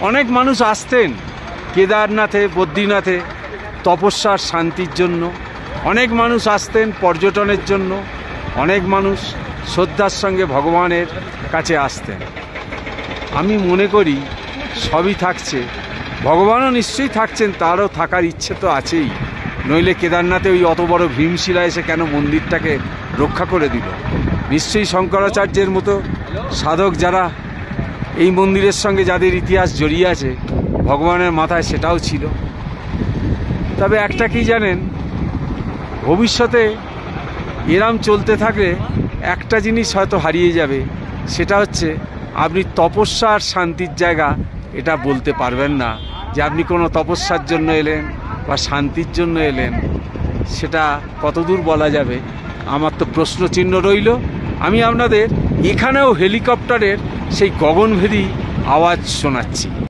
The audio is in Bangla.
অনেক মানুষ আসতেন কেদারনাথে, বদ্রীনাথে তপস্যার শান্তির জন্য, অনেক মানুষ আসতেন পর্যটনের জন্য, অনেক মানুষ শ্রদ্ধার সঙ্গে ভগবানের কাছে আসতেন। আমি মনে করি সবই থাকছে, ভগবানও নিশ্চয়ই থাকছেন, তারও থাকার ইচ্ছে তো আছেই, নইলে কেদারনাথে ওই অত বড় ভীমশিলা এসে কেন মন্দিরটাকে রক্ষা করে দিল? নিশ্চয়ই শঙ্করাচার্যের মতো সাধক যারা এই মন্দিরের সঙ্গে যাদের ইতিহাস জড়িয়ে আছে, ভগবানের মাথায় সেটাও ছিল। তবে একটা কি জানেন, ভবিষ্যতে এরম চলতে থাকলে একটা জিনিস হয়তো হারিয়ে যাবে, সেটা হচ্ছে আপনি তপস্যা আর শান্তির জায়গা এটা বলতে পারবেন না যে আপনি কোনো তপস্যার জন্য এলেন বা শান্তির জন্য এলেন। সেটা কতদূর বলা যাবে, আমার তো প্রশ্নচিহ্ন রইল। আমি আপনাদের এখানেও হেলিকপ্টারের সেই গগনভেদী আওয়াজ শোনাচ্ছি।